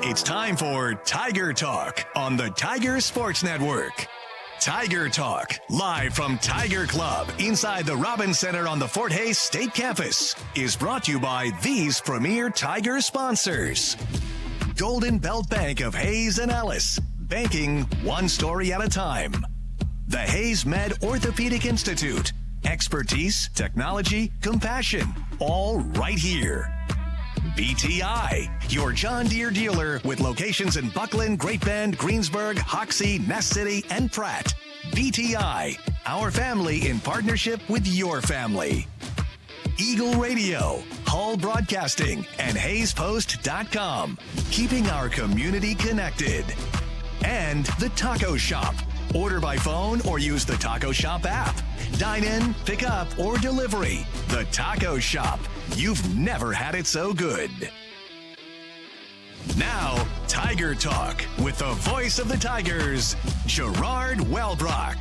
It's time for Tiger Talk on the Tiger Sports Network. Tiger Talk, live from Tiger Club inside the Robins Center on the Fort Hays State Campus, is brought to you by these premier Tiger sponsors. Golden Belt Bank of Hayes and Ellis, banking one story at a time. The Hayes Med Orthopedic Institute, expertise, technology, compassion, all right here. BTI, your John Deere dealer with locations in Buckland, Great Bend, Greensburg, Hoxie, Ness City, and Pratt. BTI, our family in partnership with your family. Eagle Radio, Hull Broadcasting, and HayesPost.com, keeping our community connected. And The Taco Shop. Order by phone or use the Taco Shop app. Dine in, pick up, or delivery. The Taco Shop. You've never had it so good. Now, Tiger Talk with the voice of the Tigers, Gerard Wellbrock.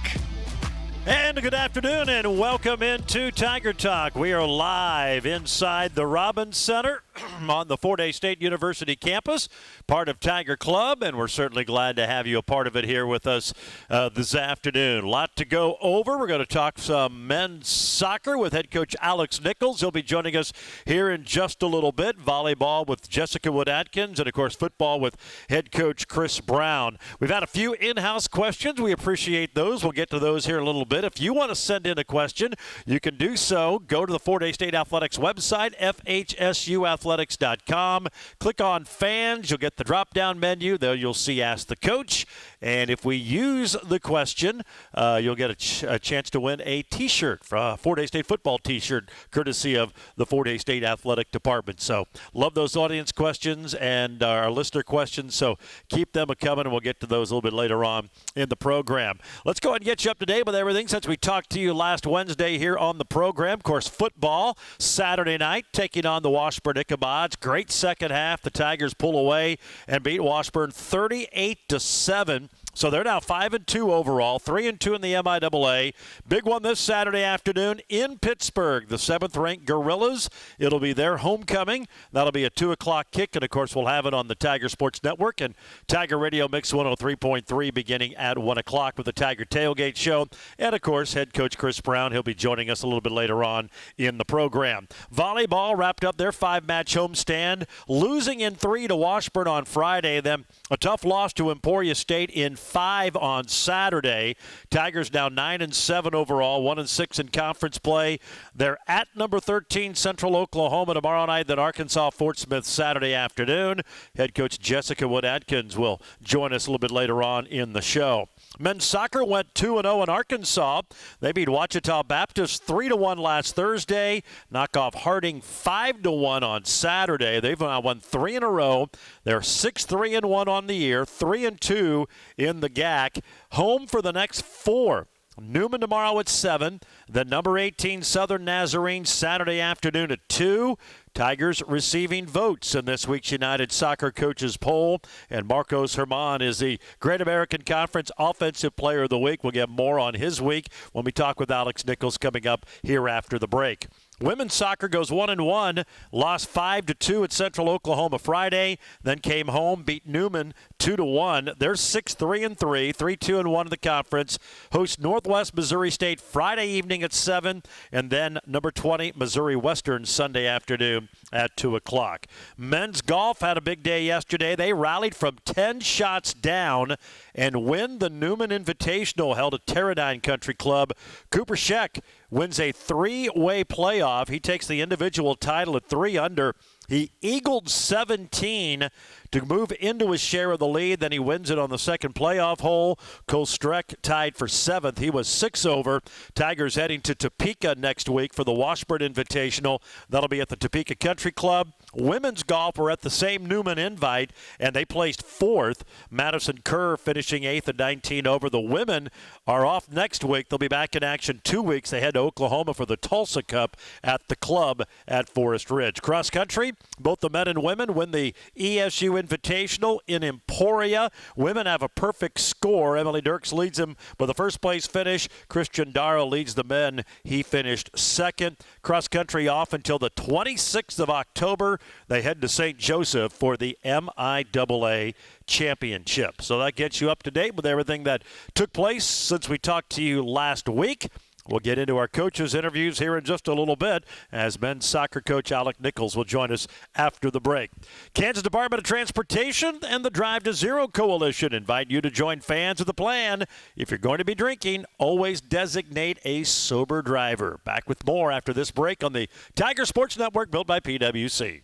And good afternoon and welcome into Tiger Talk. We are live inside the Robins Center on the Fort Hays State University campus, part of Tiger Club, and we're certainly glad to have you a part of it here with us this afternoon. A lot to go over. We're going to talk some men's soccer with head coach Alex Nichols. He'll be joining us here in just a little bit. Volleyball with Jessica Wood-Atkins, and, of course, football with head coach Chris Brown. We've had a few in-house questions. We appreciate those. We'll get to those here in a little bit. If you want to send in a question, you can do so. Go to the Fort Hays State Athletics website, fhsuathletics.com. Click on fans. You'll get the drop-down menu. There you'll see Ask the Coach. And if we use the question, you'll get a chance to win a T-shirt, a Fort Hays State football T-shirt, courtesy of the Fort Hays State Athletic Department. So love those audience questions and our listener questions. So keep them coming, and we'll get to those a little bit later on in the program. Let's go ahead and get you up to date with everything since we talked to you last Wednesday here on the program. Of course, football Saturday night taking on the Washburn Ichabods. Great second half. The Tigers pull away and beat Washburn 38-7. So they're now 5-2 overall, 3-2 in the MIAA. Big one this Saturday afternoon in Pittsburgh. The 7th-ranked Gorillas. It'll be their homecoming. That'll be a 2 o'clock kick, and, of course, we'll have it on the Tiger Sports Network and Tiger Radio Mix 103.3 beginning at 1 o'clock with the Tiger Tailgate Show. And, of course, head coach Chris Brown. He'll be joining us a little bit later on in the program. Volleyball wrapped up their 5-match homestand, losing in 3 to Washburn on Friday. Then a tough loss to Emporia State in 5 on Saturday. Tigers now 9-7 overall, 1-6 in conference play. They're at number 13 Central Oklahoma tomorrow night, then Arkansas Fort Smith Saturday afternoon. Head coach Jessica Wood-Atkins will join us a little bit later on in the show. Men's soccer went 2-0 in Arkansas. They beat Ouachita Baptist 3-1 last Thursday. Knock off Harding 5-1 on Saturday. They've now won 3 in a row. They're 6-3-1 on the year, 3-2 in the GAC. Home for the next 4. Newman tomorrow at 7. The number 18 Southern Nazarene Saturday afternoon at 2. Tigers receiving votes in this week's United Soccer Coaches poll. And Marcos Herman is the Great American Conference Offensive Player of the Week. We'll get more on his week when we talk with Alex Nichols coming up here after the break. Women's soccer goes 1-1, lost 5-2 at Central Oklahoma Friday, then came home, beat Newman 2-1. They're 6-3-3, 3-2-1 in the conference. Host Northwest Missouri State Friday evening at 7, and then number 20 Missouri Western Sunday afternoon at 2 o'clock. Men's golf had a big day yesterday. They rallied from 10 shots down and win the Newman Invitational held at Teradyne Country Club. Cooper Scheck wins a 3-way playoff. He takes the individual title at 3 under. He eagled 17 to move into his share of the lead. Then he wins it on the second playoff hole. Cole Streck tied for 7th. He was 6 over. Tigers heading to Topeka next week for the Washburn Invitational. That'll be at the Topeka Country Club. Women's golf were at the same Newman invite, and they placed 4th. Madison Kerr finishing 8th at 19 over. The women are off next week. They'll be back in action 2 weeks. They head to Oklahoma for the Tulsa Cup at the club at Forest Ridge. Cross country, Both the men and women win the ESU Invitational in Emporia. Women have a perfect score. Emily Dirks leads them with a first-place finish. Christian Darrow leads the men. He finished second. Cross-country off until the 26th of October. They head to St. Joseph for the MIAA Championship. So that gets you up to date with everything that took place since we talked to you last week. We'll get into our coaches' interviews here in just a little bit as men's soccer coach Alec Nichols will join us after the break. Kansas Department of Transportation and the Drive to Zero Coalition invite you to join fans of the plan. If you're going to be drinking, always designate a sober driver. Back with more after this break on the Tiger Sports Network, built by PwC.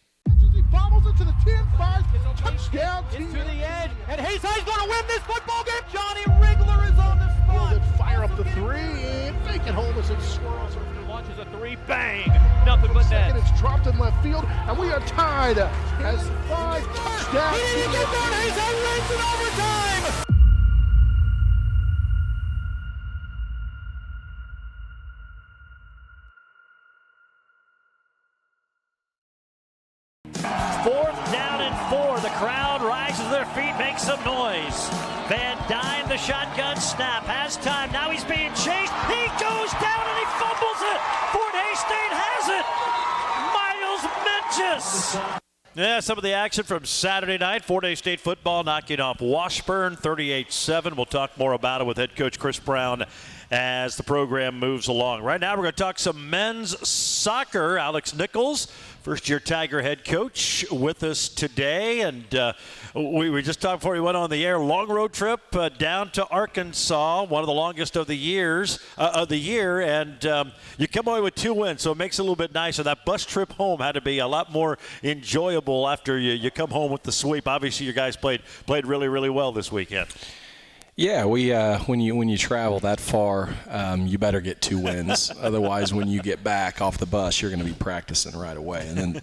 He bobbles it to the 10-5, touchdown. It's to the edge, and Hayes High's going to win this football game. Johnny Rigler is on the spot. Good fire up the three, and fake it home as it swirls. Launches a three, bang, nothing but net. Second, it's dropped in left field, and we are tied as 5 touchdowns. He didn't get that. Hayes High wins in overtime. Fourth down and 4. The crowd rises to their feet, makes some noise. Van Dyne, the shotgun snap, has time. Now he's being chased. He goes down and he fumbles it. Fort Hays State has it. Miles Menches. Yeah, some of the action from Saturday night. Fort Hays State football knocking off Washburn 38-7. We'll talk more about it with head coach Chris Brown as the program moves along. Right now we're going to talk some men's soccer. Alex Nichols, first-year Tiger head coach, with us today. And we just talked before we went on the air. Long road trip down to Arkansas, one of the longest of the year. And you come away with 2 wins, so it makes it a little bit nicer. That bus trip home had to be a lot more enjoyable after you come home with the sweep. Obviously, you guys played really, really well this weekend. Yeah, we when you travel that far, you better get 2 wins. Otherwise, when you get back off the bus, you're going to be practicing right away, and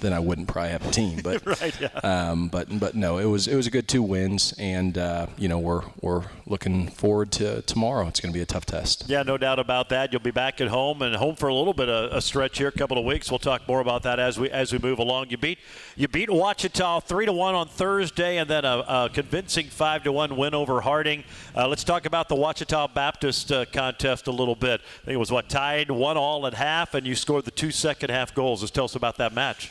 then I wouldn't probably have a team. But right, yeah. But no, it was a good 2 wins, and we're looking forward to tomorrow. It's going to be a tough test. Yeah, no doubt about that. You'll be back at home and home for a little bit of a stretch here, a couple of weeks. We'll talk more about that as we move along. You beat Ouachita 3-1 on Thursday, and then a convincing 5-1 win over Harding. Let's talk about the Ouachita Baptist contest a little bit. I think it was tied 1-1 at half, and you scored the 2 second-half goals. Just tell us about that match.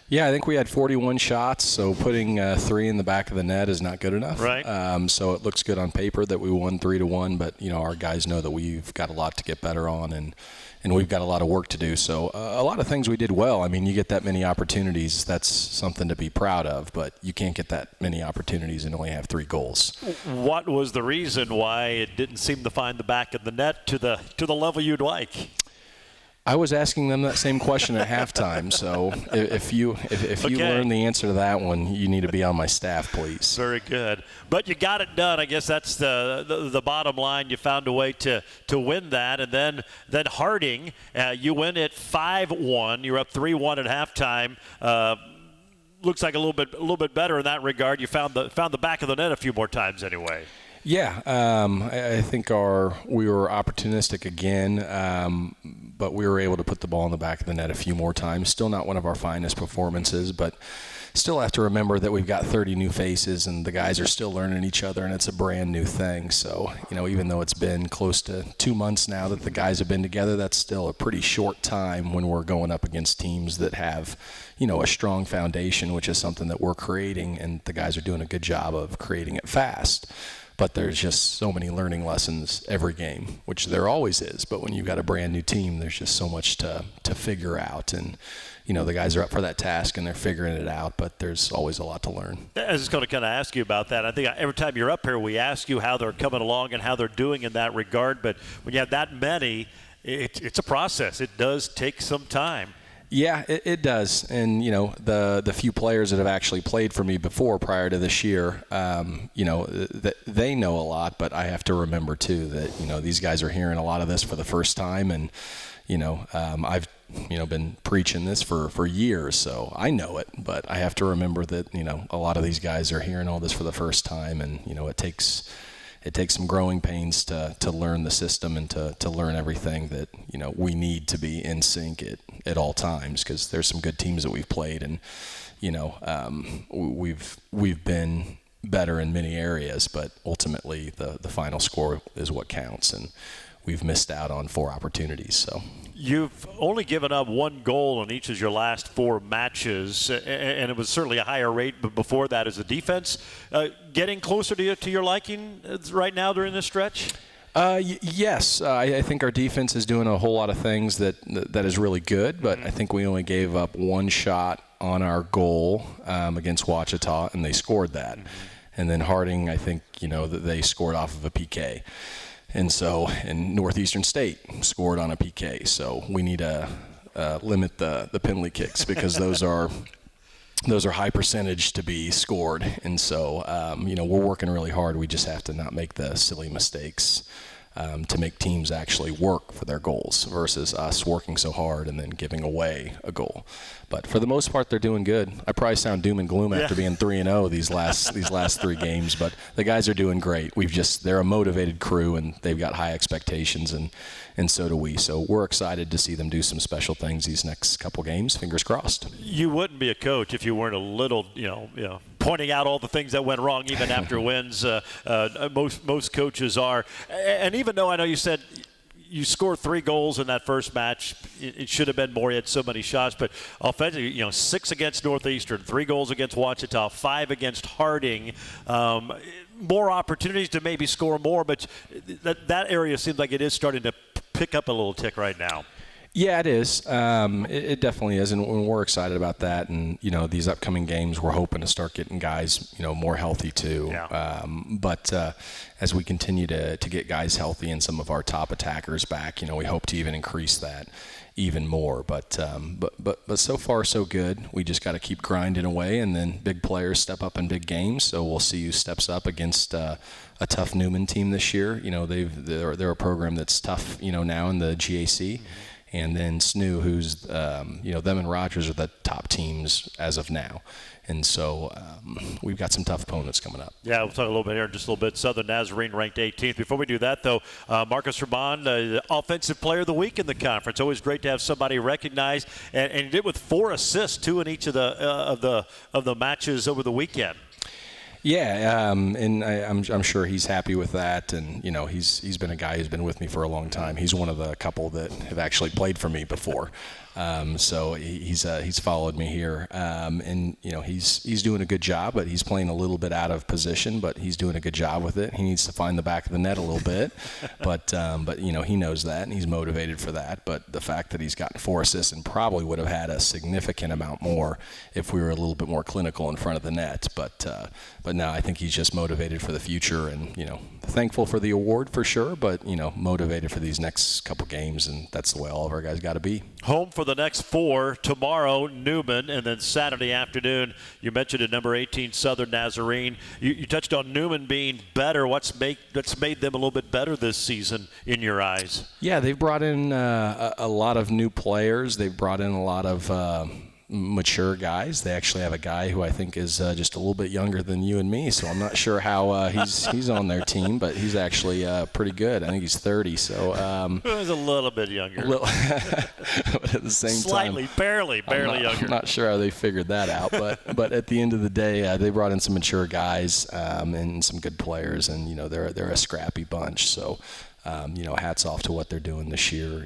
Yeah, I think we had 41 shots, so putting 3 in the back of the net is not good enough. Right. So it looks good on paper that we won 3-1, but our guys know that we've got a lot to get better on, and we've got a lot of work to do. So a lot of things we did well. I mean, you get that many opportunities, that's something to be proud of, but you can't get that many opportunities and only have 3 goals. What was the reason why it didn't seem to find the back of the net to the level you'd like? I was asking them that same question at halftime, so if you learn the answer to that one, you need to be on my staff, please. Very good. But you got it done. I guess that's the bottom line. You found a way to win that. And then Harding, you win at 5-1. You're up 3-1 at halftime. Looks like a little bit better in that regard. You found the back of the net a few more times anyway. Yeah, I think we were opportunistic again, but we were able to put the ball in the back of the net a few more times. Still not one of our finest performances, but still have to remember that we've got 30 new faces and the guys are still learning each other, and it's a brand new thing. So, even though it's been close to 2 months now that the guys have been together, that's still a pretty short time when we're going up against teams that have, a strong foundation, which is something that we're creating, and the guys are doing a good job of creating it fast. But there's just so many learning lessons every game, which there always is. But when you've got a brand new team, there's just so much to figure out. And, the guys are up for that task and they're figuring it out, but there's always a lot to learn. I was just going to kind of ask you about that. I think every time you're up here, we ask you how they're coming along and how they're doing in that regard. But when you have that many, it's a process. It does take some time. Yeah, it does. And, the few players that have actually played for me before prior to this year, they know a lot, but I have to remember, too, that, these guys are hearing a lot of this for the first time. And, I've, been preaching this for years, so I know it. But I have to remember that, a lot of these guys are hearing all this for the first time. And, it it takes some growing pains to learn the system and to learn everything that, we need to be in sync at all times, because there's some good teams that we've played, and, we've been better in many areas, but ultimately the final score is what counts, and we've missed out on 4 opportunities. So you've only given up 1 goal in each of your last 4 matches, and it was certainly a higher rate, but before that, is the defense getting closer to your liking right now during this stretch? Yes, I think our defense is doing a whole lot of things that is really good, but I think we only gave up 1 shot on our goal against Ouachita, and they scored that. And then Harding, I think, that they scored off of a PK. And so, and Northeastern State scored on a PK. So we need to limit the penalty kicks, because those are high percentage to be scored. And so, we're working really hard. We just have to not make the silly mistakes to make teams actually work for their goals, versus us working so hard and then giving away a goal. But for the most part, they're doing good. I probably sound doom and gloom after being 3-0 these last 3 games, but the guys are doing great. They're a motivated crew, and they've got high expectations, and so do we. So we're excited to see them do some special things these next couple games. Fingers crossed. You wouldn't be a coach if you weren't a little, pointing out all the things that went wrong even after wins. Most coaches are. And even though I know you said you scored 3 goals in that first match, it should have been more. You had so many shots, but offensively, 6 against Northeastern, 3 goals against Ouachita, 5 against Harding. More opportunities to maybe score more, but that area seems like it is starting to pick up a little tick right now. Yeah, it is. It definitely is, and we're excited about that. And these upcoming games, we're hoping to start getting guys, more healthy too. Yeah. But as we continue to get guys healthy and some of our top attackers back, we hope to even increase that even more. But so far so good. We just got to keep grinding away, and then big players step up in big games. So we'll see who steps up against a tough Newman team this year. They're a program that's tough, now in the GAC. And then SNU, who's, them and Rogers are the top teams as of now. And so we've got some tough opponents coming up. Yeah, we'll talk a little bit here in just a little bit. Southern Nazarene ranked 18th. Before we do that, though, Marcus Raban, the Offensive Player of the Week in the conference. Always great to have somebody recognized. And he did with 4 assists, 2 in each of the matches over the weekend. Yeah, and I'm sure he's happy with that, and he's been a guy who's been with me for a long time. He's one of the couple that have actually played for me before, so he's followed me here, and he's doing a good job, but he's playing a little bit out of position, but he's doing a good job with it. He needs to find the back of the net a little bit, but he knows that, and he's motivated for that. But the fact that he's gotten 4 assists and probably would have had a significant amount more if we were a little bit more clinical in front of the net, but no, I think he's just motivated for the future, and thankful for the award for sure, but motivated for these next couple games, and that's the way all of our guys got to be. Home for the next 4 tomorrow, Newman, and then Saturday afternoon. You mentioned at number 18, Southern Nazarene. You touched on Newman being better. What's made them a little bit better this season in your eyes? Yeah, they've brought in a lot of new players. They've brought in a lot of mature guys. They actually have a guy who I think is just a little bit younger than you and me, so I'm not sure how he's on their team, but he's actually pretty good. I think he's 30, so he's a little bit younger. But at the same slightly, time, barely younger. I'm not sure how they figured that out, but at the end of the day, they brought in some mature guys and some good players, and they're a scrappy bunch. So hats off to what they're doing this year.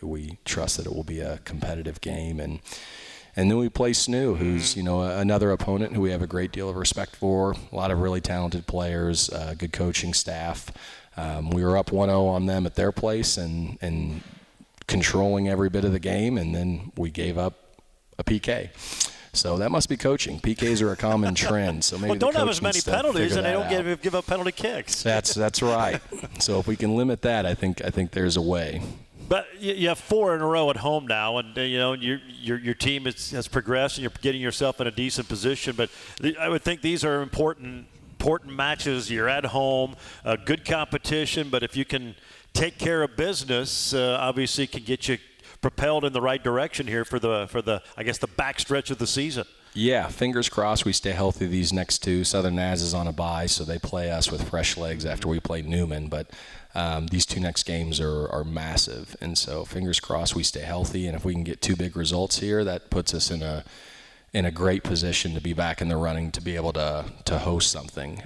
We trust that it will be a competitive game, and then we play SNU, who's another opponent who we have a great deal of respect for. A lot of really talented players, good coaching staff. We were up 1-0 on them at their place and controlling every bit of the game, and then we gave up a PK. So that must be coaching. PKs are a common trend. So maybe don't have as many penalties, and they don't give up penalty kicks. That's right. So if we can limit that, I think there's a way. But you have 4 in a row at home now, and your team has progressed, and you're getting yourself in a decent position. But I would think these are important matches. You're at home, good competition. But if you can take care of business, obviously can get you propelled in the right direction here for the I guess the backstretch of the season. Yeah, fingers crossed we stay healthy these next two. Southern Naz is on a bye, so they play us with fresh legs after we play Newman. But these two next games are massive, and so fingers crossed we stay healthy. And if we can get two big results here, that puts us in a great position to be back in the running to be able to host something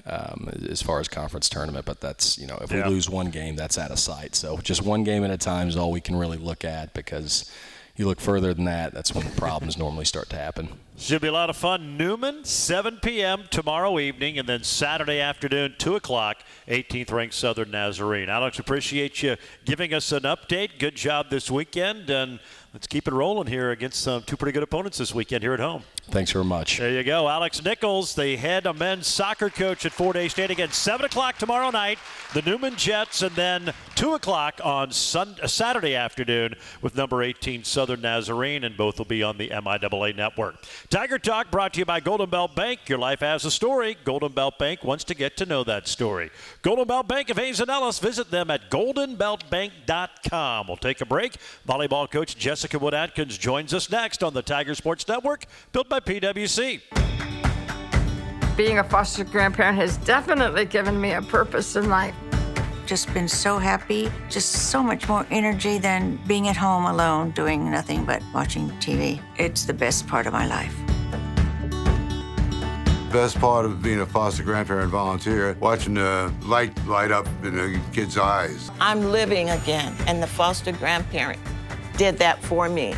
as far as conference tournament. But that's, if we lose one game, that's out of sight. So just one game at a time is all we can really look at, because you look further than that, that's when problems normally start to happen. Should be a lot of fun. Newman, 7 p.m. tomorrow evening, and then Saturday afternoon, 2 o'clock, 18th ranked Southern Nazarene. Alex, appreciate you giving us an update. Good job this weekend, and let's keep it rolling here against two pretty good opponents this weekend here at home. Thanks very much. There you go. Alex Nichols, the head men's soccer coach at Fort Hays State. Again, 7 o'clock tomorrow night, the Newman Jets, and then 2 o'clock on Saturday afternoon with number 18 Southern Nazarene, and both will be on the MIAA network. Tiger Talk brought to you by Golden Belt Bank. Your life has a story. Golden Belt Bank wants to get to know that story. Golden Belt Bank of Hays and Ellis. Visit them at goldenbeltbank.com. We'll take a break. Volleyball coach Jessica Wood-Atkins joins us next on the Tiger Sports Network, built by PwC. Being a foster grandparent has definitely given me a purpose in life. Just been so happy, just so much more energy than being at home alone doing nothing but watching TV. It's the best part of my life. Best part of being a foster grandparent volunteer, watching the light up in the kids' eyes. I'm living again, and the foster grandparent did that for me.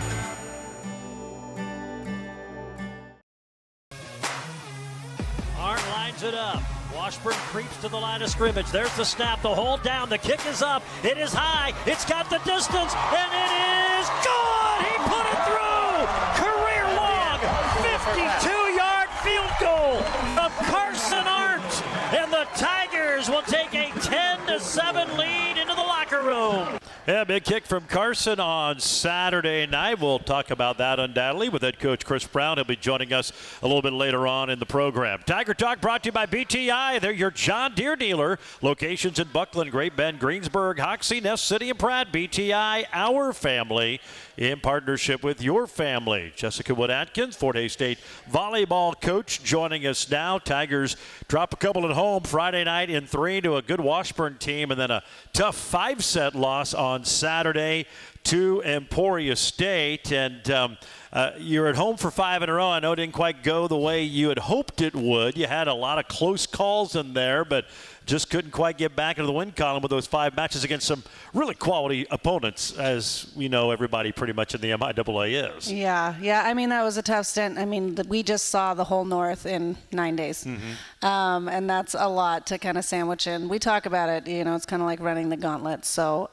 Arndt lines it up. Washburn creeps to the line of scrimmage. There's the snap, the hold down, the kick is up. It is high, it's got the distance, and it is good! He put it through! Career long 52-yard field goal of Carson Arndt, and the Tigers will take a 10-7 lead into the locker room. Yeah, big kick from Carson on Saturday night. We'll talk about that undoubtedly with head coach Chris Brown. He'll be joining us a little bit later on in the program. Tiger Talk brought to you by BTI. They're your John Deere dealer. Locations in Buckland, Great Bend, Greensburg, Hoxie, Nest City, and Pratt. BTI, our family, in partnership with your family. Jessica Wood-Atkins, Fort Hays State volleyball coach, joining us now. Tigers drop a couple at home Friday night in 3 to a good Washburn team, and then a tough 5-set loss on Saturday to Emporia State. And you're at home for 5 in a row. I know it didn't quite go the way you had hoped it would. You had a lot of close calls in there, but just couldn't quite get back into the win column with those 5 matches against some really quality opponents, as we know everybody pretty much in the MIAA is. Yeah. I mean, that was a tough stint. I mean, we just saw the whole North in 9 days. Mm-hmm. And that's a lot to kind of sandwich in. We talk about it, it's kind of like running the gauntlet. So,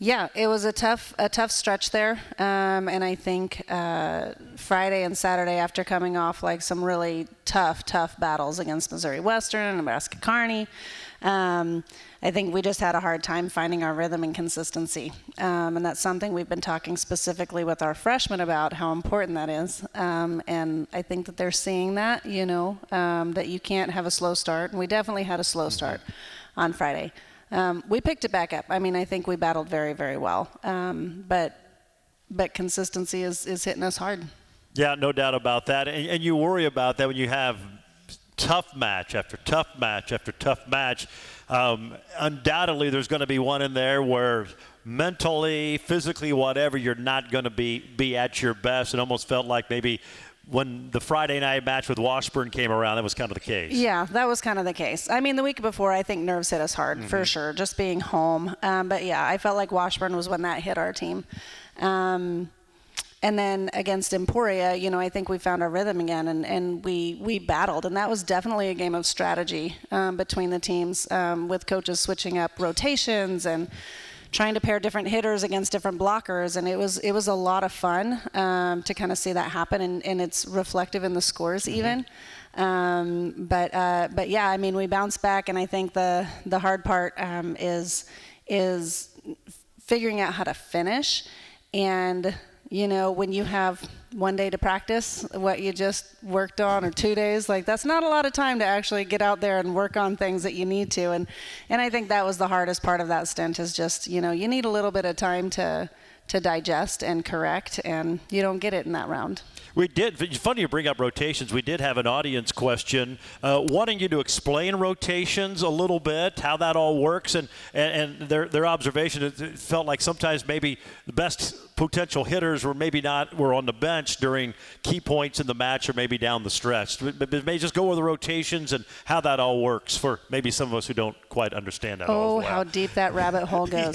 yeah, it was a tough stretch there, and I think Friday and Saturday, after coming off like some really tough battles against Missouri Western and Nebraska Kearney, I think we just had a hard time finding our rhythm and consistency, and that's something we've been talking specifically with our freshmen about how important that is, and I think that they're seeing that, that you can't have a slow start, and we definitely had a slow start on Friday. We picked it back up. I mean, I think we battled very, very well. But consistency is hitting us hard. Yeah, no doubt about that. And you worry about that when you have tough match after tough match after tough match. Undoubtedly, there's going to be one in there where mentally, physically, whatever, you're not going to be at your best. It almost felt like maybe when the Friday night match with Washburn came around, that was kind of the case. Yeah, that was kind of the case. I mean, the week before, I think nerves hit us hard, for sure, just being home. But, yeah, I felt like Washburn was when that hit our team. And then against Emporia, I think we found our rhythm again, and we battled. And that was definitely a game of strategy between the teams, with coaches switching up rotations and trying to pair different hitters against different blockers, and it was a lot of fun to kind of see that happen, and it's reflective in the scores even. But yeah, I mean, we bounced back, and I think the hard part is figuring out how to finish. And when you have 1 day to practice what you just worked on, or 2 days, like that's not a lot of time to actually get out there and work on things that you need to. And I think that was the hardest part of that stint, is just, you need a little bit of time to digest and correct, and you don't get it in that round. We did. It's funny you bring up rotations. We did have an audience question wanting you to explain rotations a little bit, how that all works, and their observation. It felt like sometimes maybe the best potential hitters were on the bench during key points in the match or maybe down the stretch. But maybe just go over the rotations and how that all works for maybe some of us who don't quite understand that. Oh, how deep that rabbit hole goes.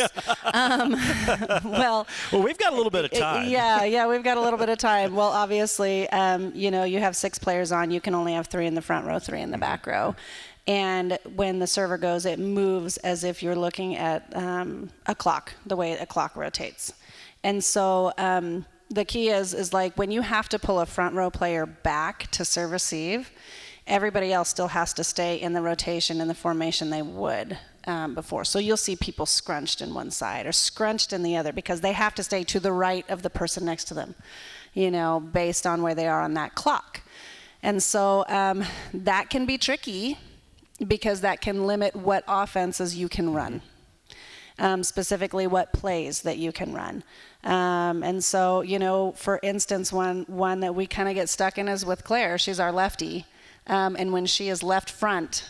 Well, we've got a little bit of time. Yeah, we've got a little bit of time. Well, obviously, you have 6 players on. You can only have 3 in the front row, 3 in the back row. And when the server goes, it moves as if you're looking at a clock, the way a clock rotates. And so the key is like when you have to pull a front row player back to serve receive, everybody else still has to stay in the rotation in the formation they would before. So you'll see people scrunched in one side or scrunched in the other because they have to stay to the right of the person next to them, based on where they are on that clock. And so that can be tricky because that can limit what offenses you can run. Specifically what plays that you can run. And so, for instance, one that we kind of get stuck in is with Claire. She's our lefty. And when she is left front,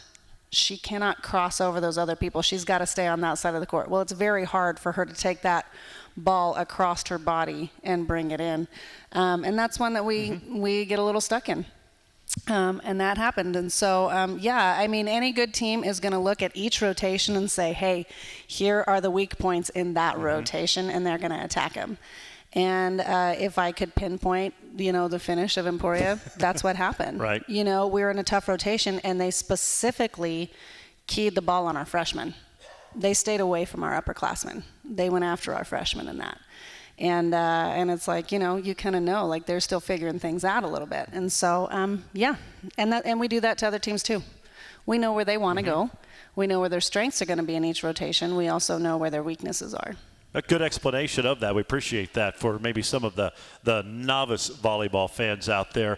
she cannot cross over those other people. She's got to stay on that side of the court. Well, it's very hard for her to take that ball across her body and bring it in. And that's one that we get a little stuck in. And that happened. And so, any good team is going to look at each rotation and say, hey, here are the weak points in that rotation, and they're going to attack them. And if I could pinpoint, the finish of Emporia, that's what happened. Right. We were in a tough rotation, and they specifically keyed the ball on our freshmen. They stayed away from our upperclassmen. They went after our freshmen in that. And it's like, you kind of know, like they're still figuring things out a little bit. And so, and we do that to other teams too. We know where they want to go. We know where their strengths are going to be in each rotation. We also know where their weaknesses are. A good explanation of that. We appreciate that for maybe some of the novice volleyball fans out there.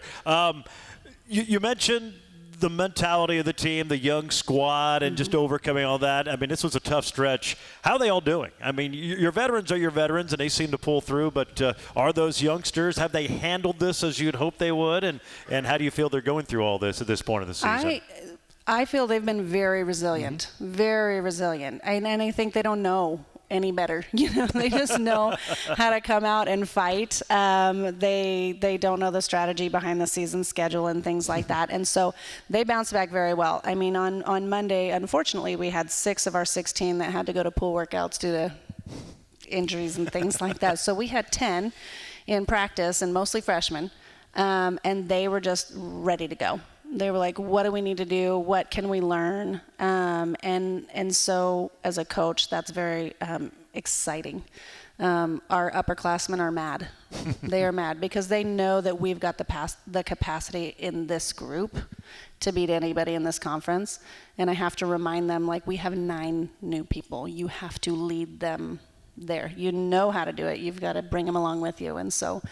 You mentioned the mentality of the team, the young squad, and just overcoming all that. I mean, this was a tough stretch. How are they all doing? I mean, your veterans are your veterans, and they seem to pull through, but are those youngsters, have they handled this as you'd hope they would? And how do you feel they're going through all this at this point of the season? I feel they've been very resilient, very resilient. And I think they don't know any better. They just know how to come out and fight. They don't know the strategy behind the season schedule and things like that. And so they bounce back very well. I mean, on Monday, unfortunately, we had 6 of our 16 that had to go to pool workouts due to injuries and things like that. So we had 10 in practice, and mostly freshmen, and they were just ready to go. They were like, what do we need to do? What can we learn? And so as a coach, that's very exciting. Our upperclassmen are mad. They are mad because they know that we've got the capacity in this group to beat anybody in this conference. And I have to remind them, like, we have 9 new people. You have to lead them there. You know how to do it. You've got to bring them along with you. And so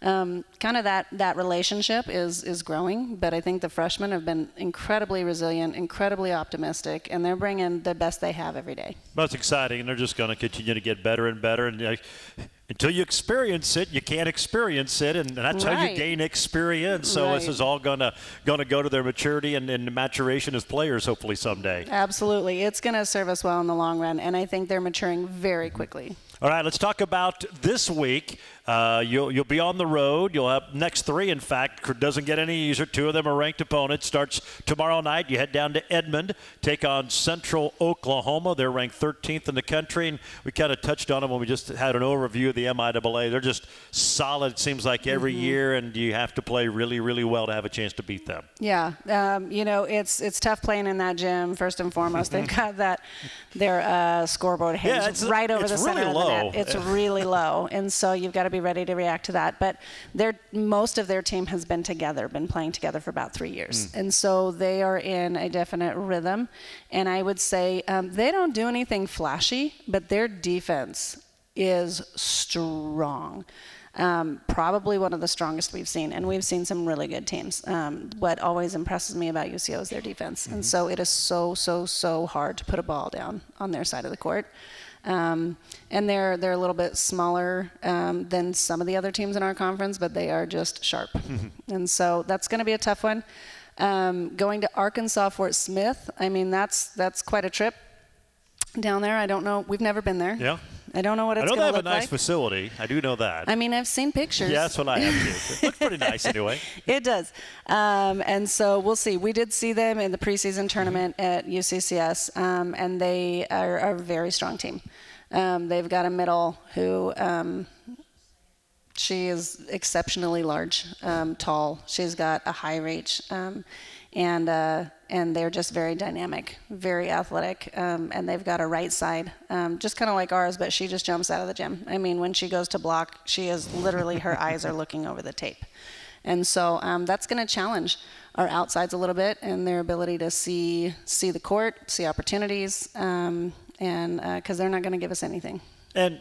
kind of that relationship is growing, but I think the freshmen have been incredibly resilient, incredibly optimistic, and they're bringing the best they have every day. Well, it's exciting, and they're just going to continue to get better and better. And until you experience it, you can't experience it, and that's how you gain experience. So this is all going to go to their maturity and maturation as players, hopefully someday. Absolutely. It's going to serve us well in the long run, and I think they're maturing very quickly. All right, let's talk about this week. You'll be on the road. You'll have next 3, in fact. Doesn't get any easier. 2 of them are ranked opponents. Starts tomorrow night. You head down to Edmond, take on Central Oklahoma. They're ranked 13th in the country, and we kind of touched on them when we just had an overview of the MIAA. They're just solid, it seems like, every year, and you have to play really, really well to have a chance to beat them. Yeah, it's tough playing in that gym, first and foremost. They've got their scoreboard hangs right over the center of the net. It's really low, and so you've got to be ready to react to that. But most of their team has been playing together for about 3 years. And so they are in a definite rhythm. And I would say they don't do anything flashy, but their defense is strong. Probably one of the strongest we've seen. And we've seen some really good teams. What always impresses me about UCO is their defense. And so it is so hard to put a ball down on their side of the court. And they're a little bit smaller than some of the other teams in our conference, but they are just sharp. And so that's going to be a tough one. Going to Arkansas Fort Smith, I mean, that's quite a trip down there. I don't know. We've never been there. Yeah. I don't know what it's going to look like. I know they have a nice facility. I do know that. I mean, I've seen pictures. Yeah, that's what I have too. It looks pretty nice anyway. It does. And so we'll see. We did see them in the preseason tournament at UCCS, and they are a very strong team. They've got a middle who she is exceptionally large, tall. She's got a high reach, and they're just very dynamic, very athletic, and they've got a right side, just kind of like ours, but she just jumps out of the gym. I mean, when she goes to block, she is literally, her eyes are looking over the tape. And so that's going to challenge our outsides a little bit and their ability to see the court, see opportunities, and because they're not going to give us anything. And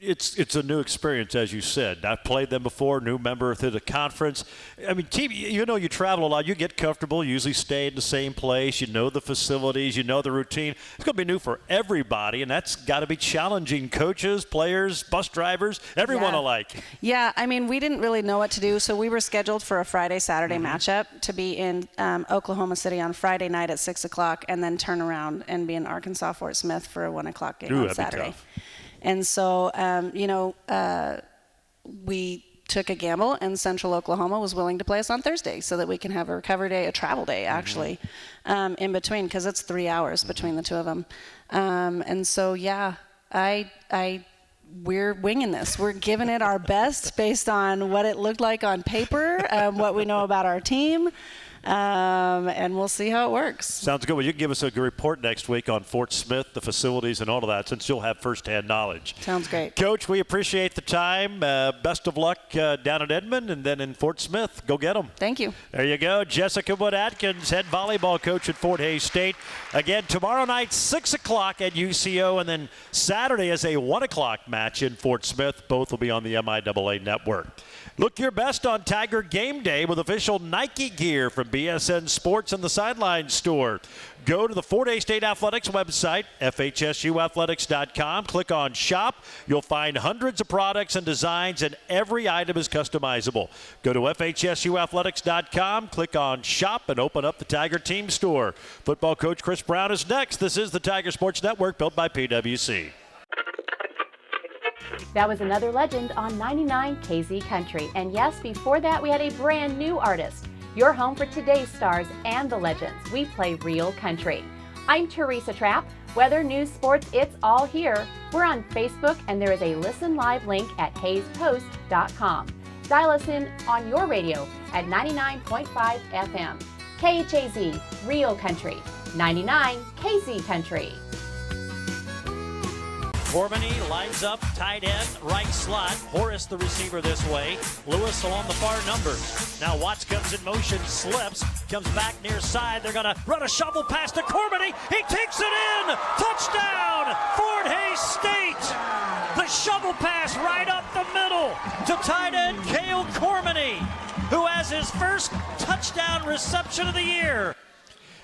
it's a new experience, as you said. I've played them before, new member to the conference. I mean, team, you travel a lot. You get comfortable, usually stay in the same place. You know the facilities, you know the routine. It's going to be new for everybody, and that's got to be challenging. Coaches, players, bus drivers, everyone alike. Yeah, I mean, we didn't really know what to do, so we were scheduled for a Friday-Saturday matchup to be in Oklahoma City on Friday night at 6 o'clock and then turn around and be in Arkansas Fort Smith for a 1 o'clock game on Saturday. And so, we took a gamble, and Central Oklahoma was willing to play us on Thursday so that we can have a recovery day, a travel day, actually, in between, because it's 3 hours between the two of them. And so, yeah, we're winging this. We're giving it our best based on what it looked like on paper, what we know about our team. And we'll see how it works. Sounds good. Well, you can give us a good report next week on Fort Smith, the facilities, and all of that, since you'll have firsthand knowledge. Sounds great. Coach, we appreciate the time. Best of luck down at Edmond and then in Fort Smith. Go get them. Thank you. There you go. Jessica Wood-Atkins, head volleyball coach at Fort Hays State. Again, tomorrow night, 6 o'clock at UCO, and then Saturday is a 1 o'clock match in Fort Smith. Both will be on the MIAA network. Look your best on Tiger Game Day with official Nike gear from BSN Sports and the Sideline Store. Go to the Fort Hays State Athletics website, FHSUathletics.com. Click on Shop. You'll find hundreds of products and designs, and every item is customizable. Go to FHSUathletics.com, click on Shop, and open up the Tiger Team Store. Football coach Chris Brown is next. This is the Tiger Sports Network, built by PwC. That was another legend on 99 KZ Country. And yes, before that, we had a brand new artist. Your home for today's stars and the legends. We play real country. I'm Teresa Trapp. Weather, news, sports, it's all here. We're on Facebook, and there is a listen live link at hayspost.com. Dial us in on your radio at 99.5 FM. KHAZ, real country. 99 KZ Country. Cormany lines up, tight end, right slot. Horace the receiver this way. Lewis along the far numbers. Now Watts comes in motion, slips, comes back near side. They're going to run a shovel pass to Cormany. He takes it in! Touchdown! Fort Hays State! The shovel pass right up the middle to tight end Cale Cormany, who has his first touchdown reception of the year.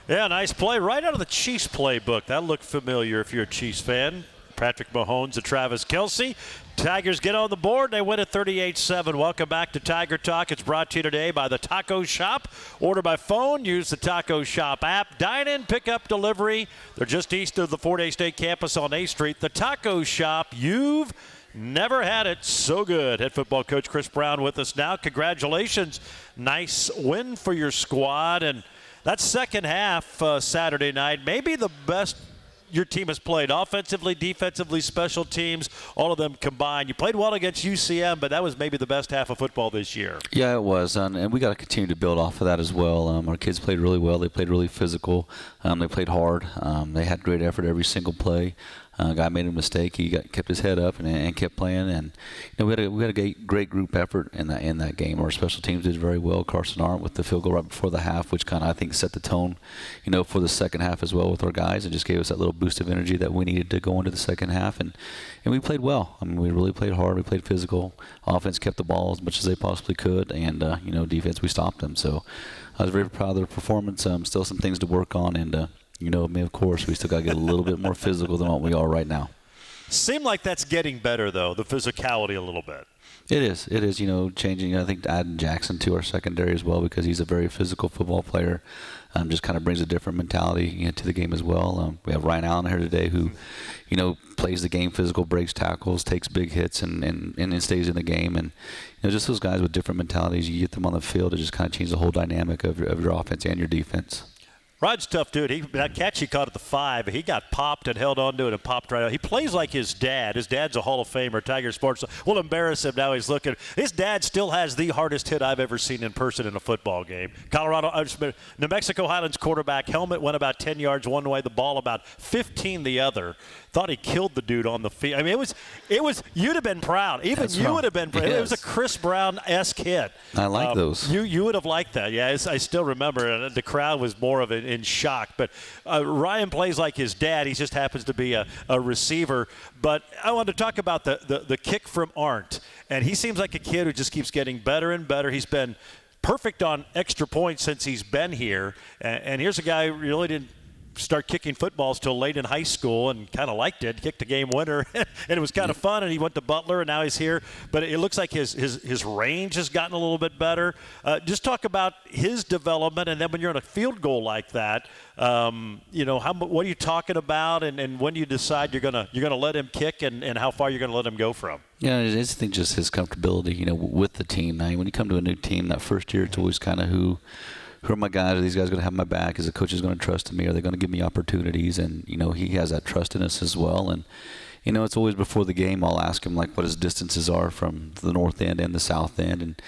Yeah, nice play right out of the Chiefs playbook. That looked familiar if you're a Chiefs fan. Patrick Mahomes and Travis Kelce. Tigers get on the board. They win at 38-7. Welcome back to Tiger Talk. It's brought to you today by the Taco Shop. Order by phone. Use the Taco Shop app. Dine-in, pick-up, delivery. They're just east of the Fort Hays State campus on A Street. The Taco Shop. You've never had it so good. Head football coach Chris Brown with us now. Congratulations. Nice win for your squad. And that second half Saturday night, maybe the best your team has played, offensively, defensively, special teams, all of them combined. You played well against UCM, but that was maybe the best half of football this year. Yeah, it was, and we got to continue to build off of that as well. Our kids played really well. They played really physical. They played hard. They had great effort every single play. Guy made a mistake. He kept his head up and kept playing. And we had a great group effort in that game. Our special teams did very well. Carson Arndt with the field goal right before the half, which kind of I think set the tone, for the second half as well with our guys, and just gave us that little boost of energy that we needed to go into the second half. And we played well. I mean, we really played hard. We played physical. Offense kept the ball as much as they possibly could, and defense, we stopped them. So I was very proud of their performance. Still some things to work on, and of course, we still got to get a little bit more physical than what we are right now. Seemed like that's getting better, though, the physicality a little bit. It is, changing. I think adding Jackson to our secondary as well, because he's a very physical football player. Just kind of brings a different mentality to the game as well. We have Ryan Allen here today who, plays the game physical, breaks tackles, takes big hits, and stays in the game. And, just those guys with different mentalities, you get them on the field, it just kind of changes the whole dynamic of your offense and your defense. Rod's tough dude. That catch he caught at the 5, he got popped and held on to it and popped right out. He plays like his dad. His dad's a Hall of Famer, Tiger Sports. We'll embarrass him now. He's looking. His dad still has the hardest hit I've ever seen in person in a football game. New Mexico Highlands quarterback, helmet went about 10 yards one way, the ball about 15 the other. Thought he killed the dude on the field. I mean, it was. You'd have been proud. Even That's you would have been proud. Yes. It was a Chris Brown-esque hit. I like those. You would have liked that. Yeah, I still remember. The crowd was more of it in shock. But Ryan plays like his dad. He just happens to be a receiver. But I wanted to talk about the kick from Arndt. And he seems like a kid who just keeps getting better and better. He's been perfect on extra points since he's been here. And here's a guy who really didn't start kicking footballs till late in high school and kind of liked it, kicked a game winner, and it was kind of fun, and he went to Butler, and now he's here. But it looks like his range has gotten a little bit better. Just talk about his development, and then when you're on a field goal like that, what are you talking about, and when do you decide you're gonna let him kick, and how far you're gonna let him go from? Yeah, I think just his comfortability, with the team. Now, when you come to a new team, that first year, it's always kind of who are my guys? Are these guys going to have my back? Is the coaches going to trust in me? Are they going to give me opportunities? And, he has that trust in us as well. And, it's always before the game, I'll ask him, what his distances are from the north end and the south end. And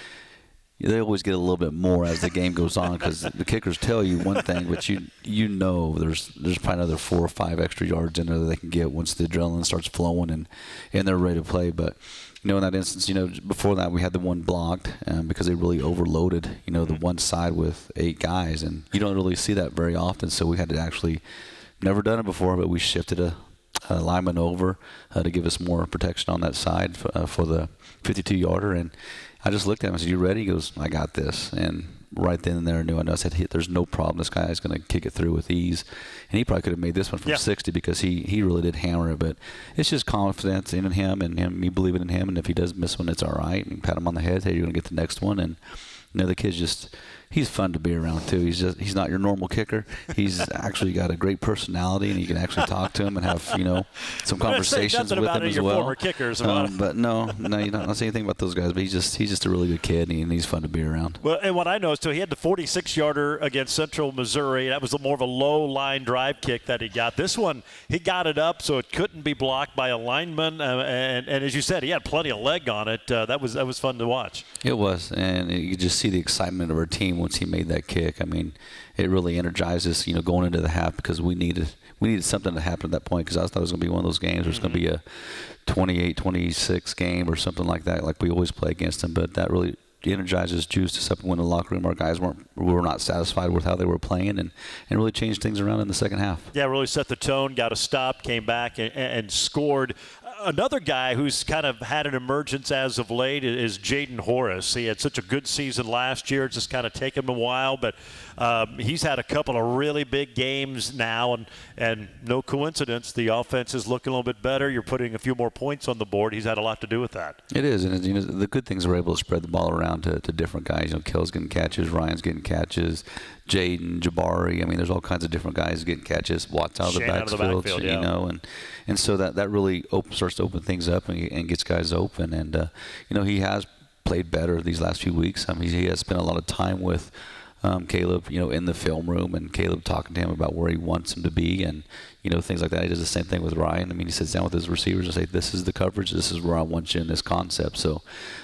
they always get a little bit more as the game goes on because the kickers tell you one thing, but there's probably another 4 or 5 extra yards in there that they can get once the adrenaline starts flowing and they're ready to play. But in that instance, before that we had the one blocked because they really overloaded, the one side with 8 guys, and you don't really see that very often. So we had to actually, never done it before, but we shifted a lineman over to give us more protection on that side for the 52-yarder. And I just looked at him and said, "You ready?" He goes, "I got this." And right then and there I knew. I said, "There's no problem. This guy is going to kick it through with ease." And he probably could have made this one from 60 because he really did hammer it. But it's just confidence in him and me believing in him. And if he does miss one, it's all right. And pat him on the head. Hey, you're going to get the next one. And the kid's he's fun to be around too. He's not your normal kicker. He's actually got a great personality, and you can actually talk to him and have some conversations with him as well. Former kickers, but no, you don't say anything about those guys. But he's just a really good kid, and he's fun to be around. Well, and what I know is too, he had the 46-yarder against Central Missouri. That was more of a low line drive kick that he got. This one, he got it up so it couldn't be blocked by a lineman, and as you said, he had plenty of leg on it. That was fun to watch. It was, and you could just see the excitement of our team once he made that kick. I mean, it really energized us, going into the half because we needed something to happen at that point because I thought it was going to be one of those games where it's going to be a 28-26 game or something like that, like we always play against them. But that really energizes, juiced us up, and went in the locker room. Our guys were not satisfied with how they were playing and really changed things around in the second half. Yeah, really set the tone, got a stop, came back and scored. Another guy who's kind of had an emergence as of late is Jaden Horace. He had such a good season last year. It's just kind of taken him a while, but he's had a couple of really big games now, and no coincidence, the offense is looking a little bit better. You're putting a few more points on the board. He's had a lot to do with that. It is, and the good things we're able to spread the ball around to different guys. Kell's getting catches, Ryan's getting catches, Jaden, Jabari. I mean, there's all kinds of different guys getting catches. Watts out of the backfield, and so that really starts to open things up and gets guys open. And he has played better these last few weeks. I mean, he has spent a lot of time with Caleb, in the film room, and Caleb talking to him about where he wants him to be, and things like that. He does the same thing with Ryan. I mean, he sits down with his receivers and say, "This is the coverage. This is where I want you in this concept." So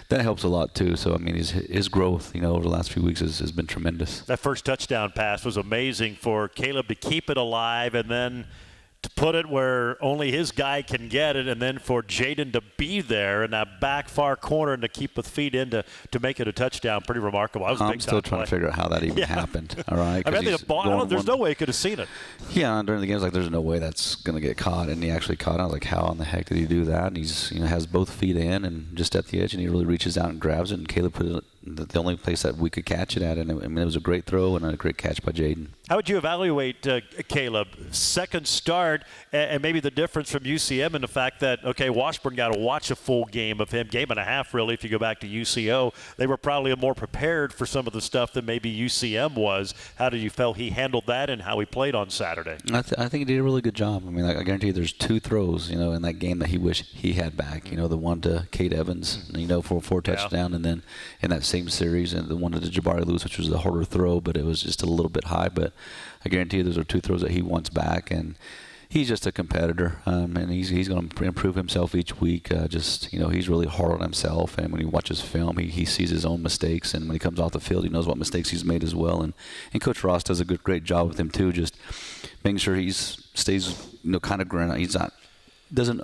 that helps a lot too. So I mean, his growth, over the last few weeks has been tremendous. That first touchdown pass was amazing for Caleb to keep it alive, and then to put it where only his guy can get it, and then for Jaden to be there in that back far corner and to keep with feet in to make it a touchdown. Pretty remarkable. I'm still trying to figure out how that even happened. All right. I mean, there's no way he could have seen it. Yeah, during the game, there's no way that's going to get caught, and he actually caught it. I was like, how in the heck did he do that? And he's has both feet in and just at the edge, and he really reaches out and grabs it, and Caleb put it the only place that we could catch it at. And it was a great throw and a great catch by Jaden. How would you evaluate Caleb? Second start, and maybe the difference from UCM in the fact that, okay, Washburn got to watch a full game of him, game and a half really, if you go back to UCO. They were probably more prepared for some of the stuff than maybe UCM was. How did you feel he handled that and how he played on Saturday? I think he did a really good job. I mean, I guarantee you there's 2 throws, in that game that he wished he had back. The one to Kate Evans, for a touchdown, and then in that same series, and the one to Jabari Lewis, which was a harder throw, but it was just a little bit high. But I guarantee you those are 2 throws that he wants back, and he's just a competitor, and he's going to improve himself each week. He's really hard on himself, and when he watches film, he sees his own mistakes, and when he comes off the field, he knows what mistakes he's made as well. And Coach Ross does a great job with him too, just making sure he stays kind of grounded. He's not doesn't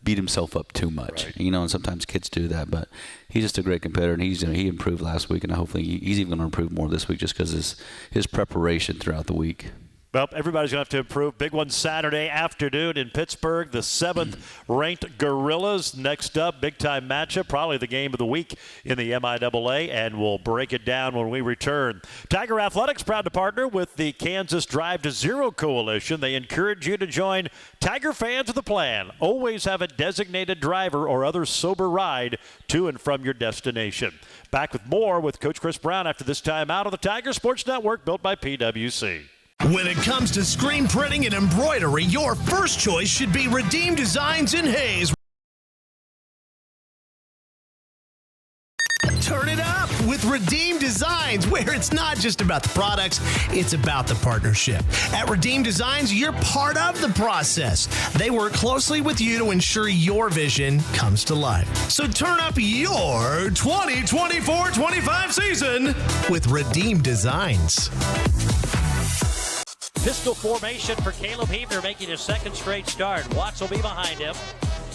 beat himself up too much, right. And sometimes kids do that, but he's just a great competitor, and he improved last week, and hopefully he's even going to improve more this week just because his preparation throughout the week. Well, everybody's going to have to improve. Big one Saturday afternoon in Pittsburgh. The 7th-ranked Gorillas next up. Big-time matchup. Probably the game of the week in the MIAA, and we'll break it down when we return. Tiger Athletics proud to partner with the Kansas Drive to Zero Coalition. They encourage you to join Tiger fans with a plan. Always have a designated driver or other sober ride to and from your destination. Back with more with Coach Chris Brown after this time out of the Tiger Sports Network, built by PwC. When it comes to screen printing and embroidery, your first choice should be Redeem Designs in Hayes. Turn it up with Redeem Designs, where it's not just about the products, it's about the partnership. At Redeem Designs, you're part of the process. They work closely with you to ensure your vision comes to life. So turn up your 2024-25 season with Redeem Designs. Pistol formation for Caleb Heavner, making his second straight start. Watts will be behind him.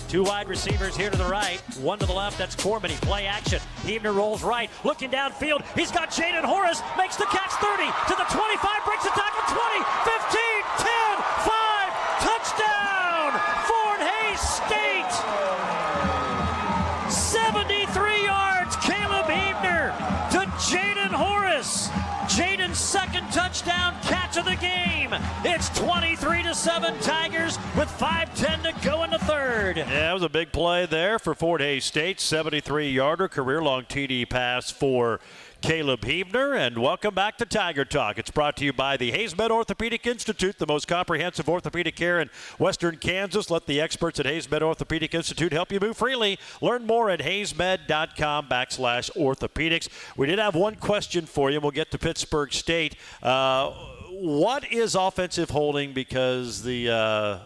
2 wide receivers here to the right, 1 to the left. That's Cormany. Play action. Heavner rolls right, looking downfield. He's got Jaden Horace, makes the catch. 30 to the 25, breaks the tackle. 20, 15, 10, 5, touchdown! Fort Hays State. 73 yards. Caleb Heavner to Jaden Horace. Jaden's second touchdown catch of the game. It's 23-7 Tigers with 5:10 to go in the third. Yeah, it was a big play there for Fort Hays State. 73-yarder, career-long TD pass for Caleb Heavner, and welcome back to Tiger Talk. It's brought to you by the HaysMed Orthopedic Institute, the most comprehensive orthopedic care in Western Kansas. Let the experts at HaysMed Orthopedic Institute help you move freely. Learn more at haysmed.com/orthopedics. We did have one question for you. We'll get to Pittsburgh State. What is offensive holding? Because the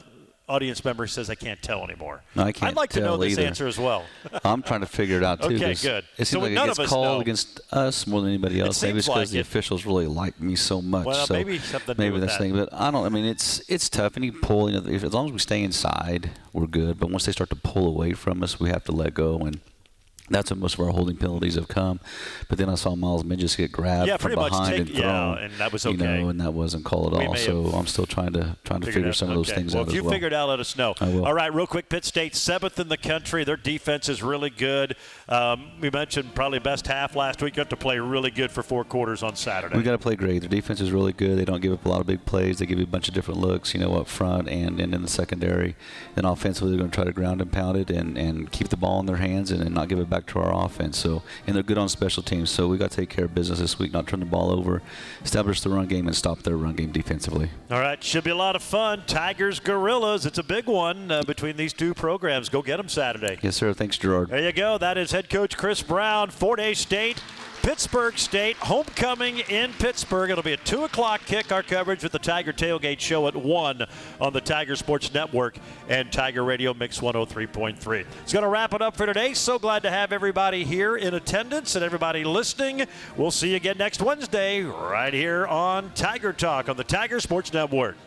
audience member says I can't tell anymore. No, I can't. I'd like to know this either. answer as well. I'm trying to figure it out too. Okay, good. It seems So like none it of gets us called know. against us more than anybody else. Maybe it's because seems the like it. officials really like me so much. Well, so maybe something to do maybe with that's that. the thing. But I don't. I mean, it's tough. Any pull, as long as we stay inside, we're good. But once they start to pull away from us, we have to let go. And that's when most of our holding penalties have come. But then I saw Miles Mingus get grabbed from behind and thrown. and that was okay. And that wasn't called at all. So I'm still trying to figure some of those things out as well. If you figure it out, let us know. I will. All right, real quick, Pitt State, 7th in the country. Their defense is really good. We mentioned probably best half last week. You have to play really good for 4 quarters on Saturday. We got to play great. Their defense is really good. They don't give up a lot of big plays. They give you a bunch of different looks, up front and in the secondary. Then offensively, they're going to try to ground and pound it and keep the ball in their hands and not give it back to our offense. And they're good on special teams. So we got to take care of business this week, not turn the ball over, establish the run game, and stop their run game defensively. All right, should be a lot of fun. Tigers, Gorillas. It's a big one between these two programs. Go get them Saturday. Yes, sir. Thanks, Gerard. There you go. That is head coach Chris Brown. Fort Hays State, Pittsburgh State, homecoming in Pittsburgh. It'll be a 2 o'clock kick. Our coverage with the Tiger Tailgate Show at 1 on the Tiger Sports Network and Tiger Radio Mix 103.3. It's going to wrap it up for today. So glad to have everybody here in attendance and everybody listening. We'll see you again next Wednesday right here on Tiger Talk on the Tiger Sports Network.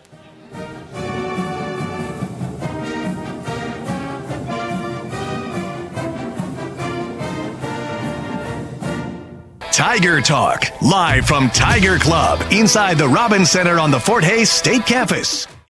Tiger Talk, live from Tiger Club inside the Robins Center on the Fort Hays State Campus.